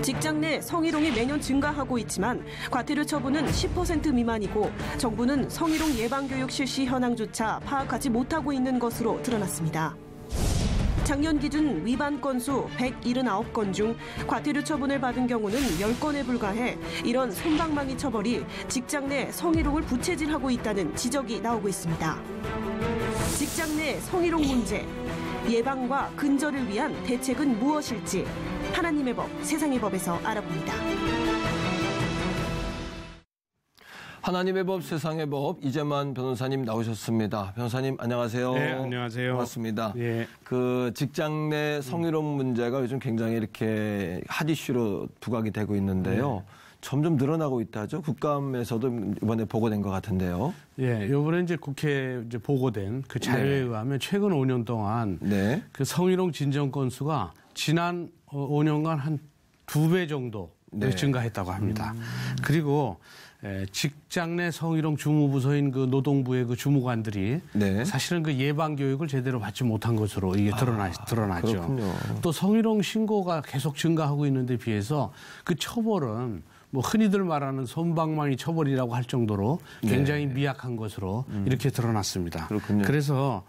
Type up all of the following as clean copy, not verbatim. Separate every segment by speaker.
Speaker 1: 직장 내 성희롱이 매년 증가하고 있지만 과태료 처분은 10% 미만이고 정부는 성희롱 예방교육 실시 현황조차 파악하지 못하고 있는 것으로 드러났습니다. 작년 기준 위반 건수 179건 중 과태료 처분을 받은 경우는 10건에 불과해 이런 솜방망이 처벌이 직장 내 성희롱을 부채질하고 있다는 지적이 나오고 있습니다. 직장 내 성희롱 문제, 예방과 근절을 위한 대책은 무엇일지 하나님의 법, 세상의 법에서 알아봅니다.
Speaker 2: 하나님의 법, 세상의 법, 이재만 변호사님 나오셨습니다. 변호사님 안녕하세요.
Speaker 3: 네, 안녕하세요.
Speaker 2: 반갑습니다.
Speaker 3: 네.
Speaker 2: 그 직장 내 성희롱 문제가 요즘 굉장히 이렇게 핫 이슈로 부각이 되고 있는데요. 점점 늘어나고 있다죠. 국감에서도 이번에 보고된 것 같은데요.
Speaker 3: 예, 이번에 이제 국회에 이제 보고된 그 자료에 의하면 최근 5년 동안 그 성희롱 진정 건수가 지난 5년간 한 2배 정도 증가했다고 합니다. 그리고 직장 내 성희롱 주무부서인 그 노동부의 그 주무관들이 사실은 그 예방 교육을 제대로 받지 못한 것으로 이게 드러나죠.
Speaker 2: 그렇군요.
Speaker 3: 또 성희롱 신고가 계속 증가하고 있는데 비해서 그 처벌은 뭐 흔히들 말하는 솜방망이 처벌이라고 할 정도로 굉장히 미약한 것으로 이렇게 드러났습니다.
Speaker 2: 그렇군요.
Speaker 3: 그래서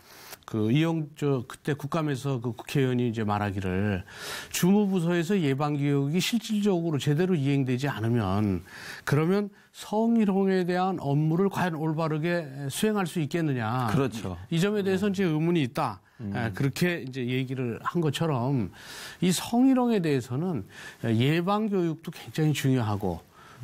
Speaker 3: 그때 국감에서 그 국회의원이 이제 말하기를 주무부서에서 예방교육이 실질적으로 제대로 이행되지 않으면 그러면 성희롱에 대한 업무를 과연 올바르게 수행할 수 있겠느냐.
Speaker 2: 그렇죠.
Speaker 3: 이 점에 대해서는 제 의문이 있다. 그렇게 이제 얘기를 한 것처럼 이 성희롱에 대해서는 예방교육도 굉장히 중요하고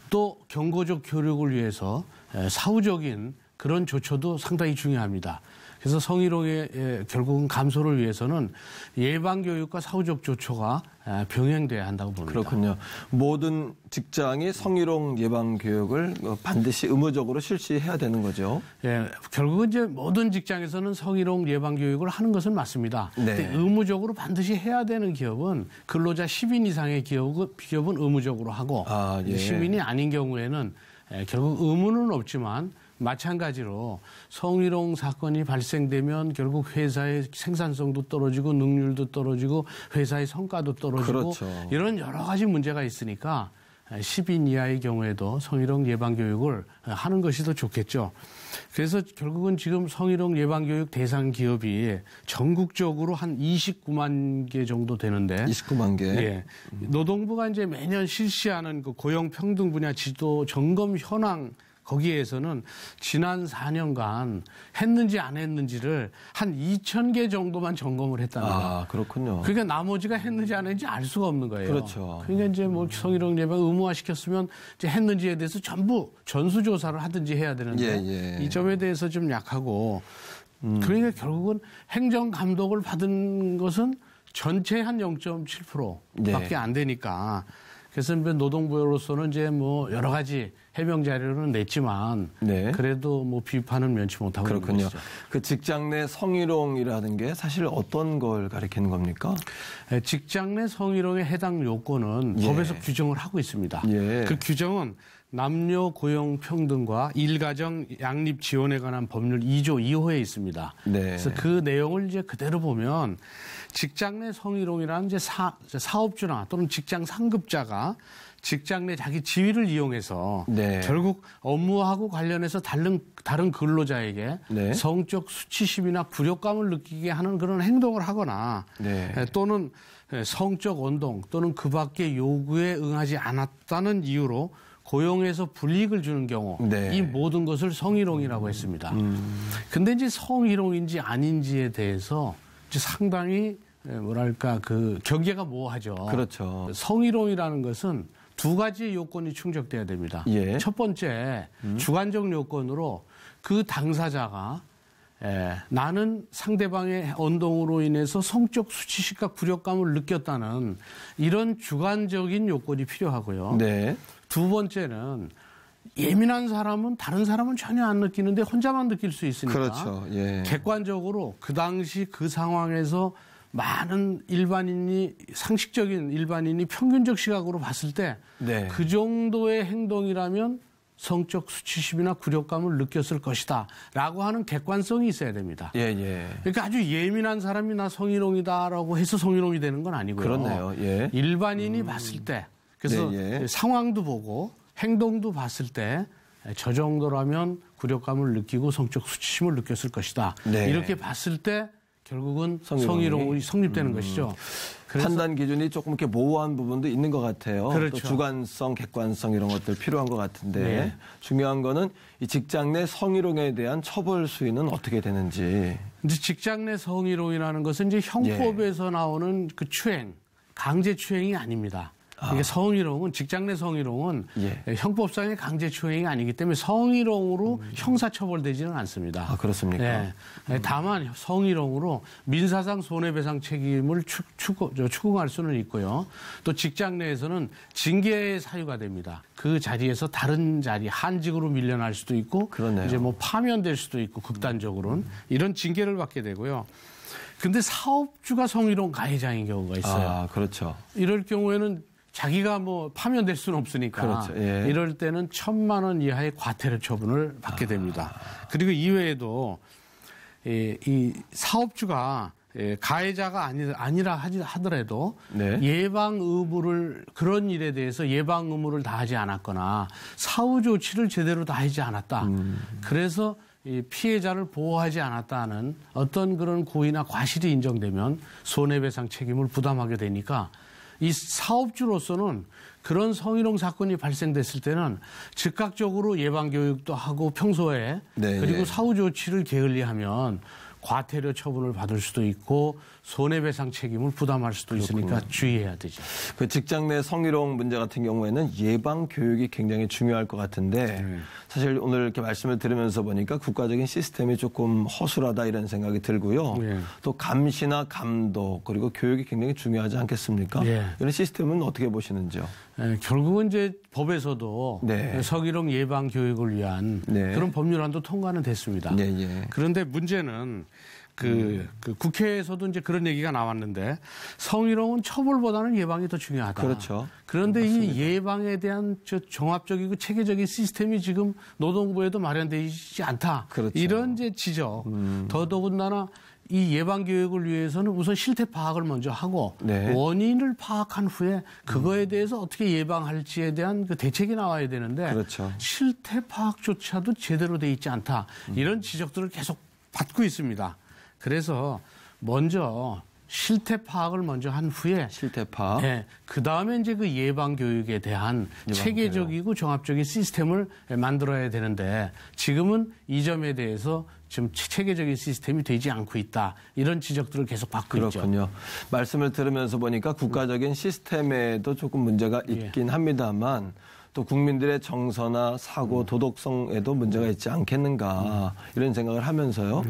Speaker 3: 또 경고적 교육을 위해서 사후적인 그런 조처도 상당히 중요합니다. 그래서 성희롱의 결국은 감소를 위해서는 예방교육과 사후적 조처가 병행돼야 한다고 봅니다.
Speaker 2: 그렇군요. 모든 직장이 성희롱 예방교육을 반드시 의무적으로 실시해야 되는 거죠.
Speaker 3: 예, 결국은 이제 모든 직장에서는 성희롱 예방교육을 하는 것은 맞습니다. 근데 의무적으로 반드시 해야 되는 기업은 근로자 10인 이상의 기업은 의무적으로 하고 10인이 아닌 경우에는 결국 의무는 없지만 마찬가지로 성희롱 사건이 발생되면 결국 회사의 생산성도 떨어지고 능률도 떨어지고 회사의 성과도 떨어지고 이런 여러 가지 문제가 있으니까 10인 이하의 경우에도 성희롱 예방교육을 하는 것이 더 좋겠죠. 그래서 결국은 지금 성희롱 예방교육 대상 기업이 전국적으로 한 29만 개 정도 되는데
Speaker 2: 29만 개.
Speaker 3: 예. 노동부가 이제 매년 실시하는 그 고용평등 분야 지도 점검 현황 거기에서는 지난 4년간 했는지 안 했는지를 한 2,000개 정도만 점검을 했답니다.
Speaker 2: 아, 그렇군요.
Speaker 3: 그러니까 나머지가 했는지 안 했는지 알 수가 없는 거예요.
Speaker 2: 그렇죠.
Speaker 3: 그러니까 이제 뭐 성희롱 예방 의무화시켰으면 이제 했는지에 대해서 전부 전수조사를 하든지 해야 되는데 이 점에 대해서 좀 약하고 그러니까 결국은 행정감독을 받은 것은 전체 한 0.7%밖에 안 되니까 그래서 노동부로서는 이제 뭐 여러 가지 해명 자료는 냈지만 그래도 뭐 비판은 면치 못하고
Speaker 2: 그렇군요.
Speaker 3: 있는 것이죠.
Speaker 2: 그 직장 내 성희롱이라는 게 사실 어떤 걸 가리키는 겁니까?
Speaker 3: 직장 내 성희롱에 해당 요건은 법에서 규정을 하고 있습니다. 그 규정은 남녀 고용 평등과 일가정 양립 지원에 관한 법률 2조 2호에 있습니다. 그래서 그 내용을 이제 그대로 보면 직장 내 성희롱이라는 이제 사업주나 또는 직장 상급자가 직장 내 자기 지위를 이용해서 결국 업무하고 관련해서 다른 근로자에게 성적 수치심이나 굴욕감을 느끼게 하는 그런 행동을 하거나 또는 성적 원동 또는 그 밖의 요구에 응하지 않았다는 이유로 고용에서 불이익을 주는 경우 이 모든 것을 성희롱이라고 했습니다. 근데 이제 성희롱인지 아닌지에 대해서 이제 상당히 뭐랄까 그 경계가 모호하죠.
Speaker 2: 그렇죠.
Speaker 3: 성희롱이라는 것은 두 가지의 요건이 충족돼야 됩니다. 첫 번째 주관적 요건으로 그 당사자가 나는 상대방의 언동으로 인해서 성적 수치심과 굴욕감을 느꼈다는 이런 주관적인 요건이 필요하고요. 두 번째는 예민한 사람은 다른 사람은 전혀 안 느끼는데 혼자만 느낄 수 있으니까 객관적으로 그 당시 그 상황에서 많은 일반인이 상식적인 일반인이 평균적 시각으로 봤을 때 그 정도의 행동이라면 성적 수치심이나 굴욕감을 느꼈을 것이다 라고 하는 객관성이 있어야 됩니다. 그러니까 아주 예민한 사람이 나 성희롱이다라고 해서 성희롱이 되는 건 아니고요.
Speaker 2: 그렇네요.
Speaker 3: 일반인이 봤을 때 그래서 상황도 보고 행동도 봤을 때 저 정도라면 굴욕감을 느끼고 성적 수치심을 느꼈을 것이다. 이렇게 봤을 때 결국은 성희롱이 성립되는 것이죠.
Speaker 2: 판단 기준이 조금 이렇게 모호한 부분도 있는 것 같아요.
Speaker 3: 그렇죠.
Speaker 2: 또 주관성, 객관성 이런 것들 필요한 것 같은데 중요한 거는 이 직장 내 성희롱에 대한 처벌 수위는 어떻게 되는지.
Speaker 3: 이제 직장 내 성희롱이라는 것은 이제 형법에서 나오는 그 추행, 강제 추행이 아닙니다. 그러니까 성희롱은 직장 내 성희롱은 형법상의 강제 추행이 아니기 때문에 성희롱으로 형사처벌되지는 않습니다.
Speaker 2: 아, 그렇습니까?
Speaker 3: 다만 성희롱으로 민사상 손해배상 책임을 추궁할 수는 있고요. 또 직장 내에서는 징계의 사유가 됩니다. 그 자리에서 다른 자리 한직으로 밀려날 수도 있고,
Speaker 2: 그러네요.
Speaker 3: 이제 뭐 파면될 수도 있고 극단적으로는 이런 징계를 받게 되고요. 근데 사업주가 성희롱 가해자인 경우가 있어요.
Speaker 2: 아, 그렇죠.
Speaker 3: 이럴 경우에는 자기가 뭐 파면될 수는 없으니까
Speaker 2: 그렇죠.
Speaker 3: 이럴 때는 1,000만 원 이하의 과태료 처분을 받게 됩니다. 그리고 이외에도 이 사업주가 가해자가 아니라 하더라도 예방 의무를 그런 일에 대해서 예방 의무를 다하지 않았거나 사후 조치를 제대로 다하지 않았다. 그래서 이 피해자를 보호하지 않았다는 어떤 그런 고의나 과실이 인정되면 손해배상 책임을 부담하게 되니까 이 사업주로서는 그런 성희롱 사건이 발생됐을 때는 즉각적으로 예방교육도 하고 평소에 그리고 사후 조치를 게을리하면 과태료 처분을 받을 수도 있고 손해배상 책임을 부담할 수도 있으니까 주의해야 되죠.
Speaker 2: 그 직장 내 성희롱 문제 같은 경우에는 예방 교육이 굉장히 중요할 것 같은데 사실 오늘 이렇게 말씀을 들으면서 보니까 국가적인 시스템이 조금 허술하다 이런 생각이 들고요. 또 감시나 감독 그리고 교육이 굉장히 중요하지 않겠습니까? 이런 시스템은 어떻게 보시는지요?
Speaker 3: 결국은 이제 법에서도 성희롱 예방 교육을 위한 그런 법률안도 통과는 됐습니다. 그런데 문제는 그 국회에서도 이제 그런 얘기가 나왔는데 성희롱은 처벌보다는 예방이 더 중요하다.
Speaker 2: 그렇죠.
Speaker 3: 그런데
Speaker 2: 맞습니다.
Speaker 3: 이 예방에 대한 종합적이고 체계적인 시스템이 지금 노동부에도 마련되어 있지 않다.
Speaker 2: 그렇죠.
Speaker 3: 이런 이제 지적. 더더군다나 이 예방 교육을 위해서는 우선 실태 파악을 먼저 하고 원인을 파악한 후에 그거에 대해서 어떻게 예방할지에 대한 그 대책이 나와야 되는데 실태 파악조차도 제대로 돼 있지 않다. 이런 지적들을 계속 받고 있습니다. 그래서 먼저 실태 파악을 먼저 한 후에
Speaker 2: 실태 파악.
Speaker 3: 그 다음에 이제 그 예방 교육에 대한 체계적이고 종합적인 시스템을 만들어야 되는데 지금은 이 점에 대해서 지금 체계적인 시스템이 되지 않고 있다. 이런 지적들을 계속 받고 있죠.
Speaker 2: 그렇군요. 말씀을 들으면서 보니까 국가적인 시스템에도 조금 문제가 있긴 합니다만 또 국민들의 정서나 사고, 도덕성에도 문제가 있지 않겠는가 이런 생각을 하면서요.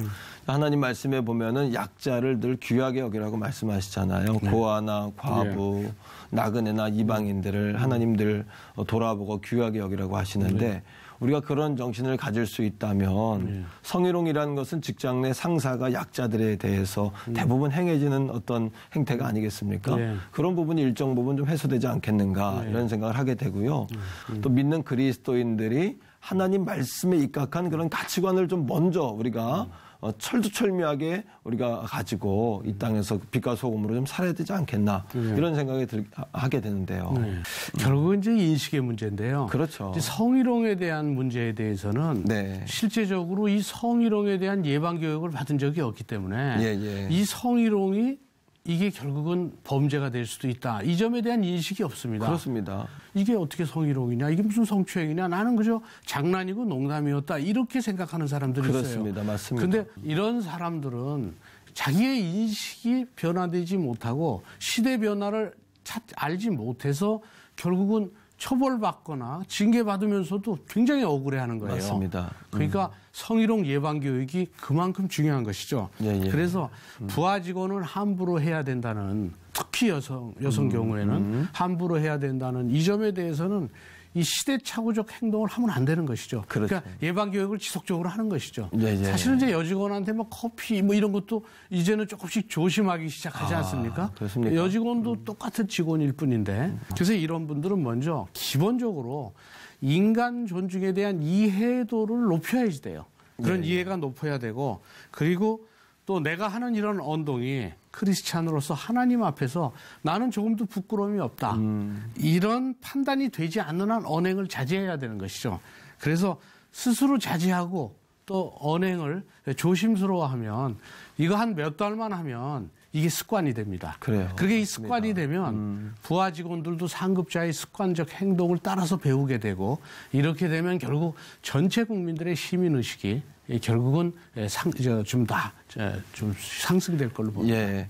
Speaker 2: 하나님 말씀에 보면은 약자를 늘 귀하게 여기라고 말씀하시잖아요. 고아나 과부, 나그네나 이방인들을 하나님들 돌아보고 귀하게 여기라고 하시는데 우리가 그런 정신을 가질 수 있다면 성희롱이라는 것은 직장 내 상사가 약자들에 대해서 대부분 행해지는 어떤 행태가 아니겠습니까? 그런 부분이 일정 부분 좀 해소되지 않겠는가 이런 생각을 하게 되고요. 또 믿는 그리스도인들이 하나님 말씀에 입각한 그런 가치관을 좀 먼저 우리가 철두철미하게 우리가 가지고 이 땅에서 빛과 소금으로 좀 살아야 되지 않겠나 이런 생각이 하게 되는데요.
Speaker 3: 결국은 이제 인식의 문제인데요.
Speaker 2: 그렇죠.
Speaker 3: 성희롱에 대한 문제에 대해서는 실제적으로 이 성희롱에 대한 예방 교육을 받은 적이 없기 때문에 이 성희롱이 이게 결국은 범죄가 될 수도 있다. 이 점에 대한 인식이 없습니다.
Speaker 2: 그렇습니다.
Speaker 3: 이게 어떻게 성희롱이냐, 이게 무슨 성추행이냐, 나는 그저 장난이고 농담이었다. 이렇게 생각하는 사람들이 있어요.
Speaker 2: 그렇습니다. 맞습니다.
Speaker 3: 그런데 이런 사람들은 자기의 인식이 변화되지 못하고 시대 변화를 알지 못해서 결국은 처벌받거나 징계받으면서도 굉장히 억울해하는 거예요.
Speaker 2: 맞습니다.
Speaker 3: 그러니까 성희롱 예방 교육이 그만큼 중요한 것이죠. 그래서 부하 직원을 함부로 해야 된다는, 특히 여성 경우에는 함부로 해야 된다는 이 점에 대해서는 이 시대착오적 행동을 하면 안 되는 것이죠. 그러니까 예방 교육을 지속적으로 하는 것이죠. 사실은 이제 여직원한테 뭐 커피 뭐 이런 것도 이제는 조금씩 조심하기 시작하지 않습니까?
Speaker 2: 그렇습니까?
Speaker 3: 여직원도 똑같은 직원일 뿐인데 그래서 이런 분들은 먼저 기본적으로 인간 존중에 대한 이해도를 높여야지 돼요. 그런 이해가 높아야 되고 그리고 또 내가 하는 이런 언동이 크리스찬으로서 하나님 앞에서 나는 조금도 부끄러움이 없다. 이런 판단이 되지 않는 한 언행을 자제해야 되는 것이죠. 그래서 스스로 자제하고 또 언행을 조심스러워하면 이거 한 몇 달만 하면 이게 습관이 됩니다.
Speaker 2: 그래요.
Speaker 3: 그게 이 습관이 되면 부하 직원들도 상급자의 습관적 행동을 따라서 배우게 되고 이렇게 되면 결국 전체 국민들의 시민의식이 결국은 좀 상승될 걸로 봅니다.
Speaker 2: 예.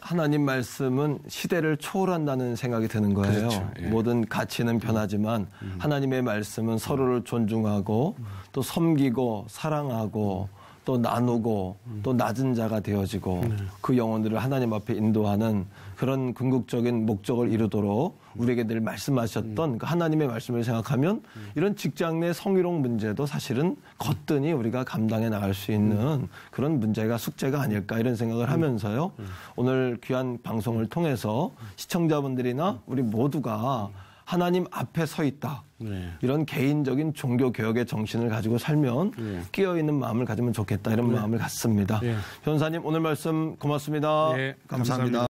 Speaker 2: 하나님 말씀은 시대를 초월한다는 생각이 드는 거예요.
Speaker 3: 그렇죠. 예.
Speaker 2: 모든 가치는 변하지만 하나님의 말씀은 서로를 존중하고 또 섬기고 사랑하고 또 나누고 또 낮은 자가 되어지고 그 영혼들을 하나님 앞에 인도하는 그런 궁극적인 목적을 이루도록 우리에게 늘 말씀하셨던 그 하나님의 말씀을 생각하면 이런 직장 내 성희롱 문제도 사실은 거뜬히 우리가 감당해 나갈 수 있는 그런 문제가 숙제가 아닐까 이런 생각을 하면서요. 오늘 귀한 방송을 통해서 시청자분들이나 우리 모두가 하나님 앞에 서 있다.
Speaker 3: 네.
Speaker 2: 이런 개인적인 종교 개혁의 정신을 가지고 살면 끼어있는 마음을 가지면 좋겠다 이런 마음을 갖습니다. 변호사님 오늘 말씀 고맙습니다.
Speaker 3: 네,
Speaker 2: 감사합니다.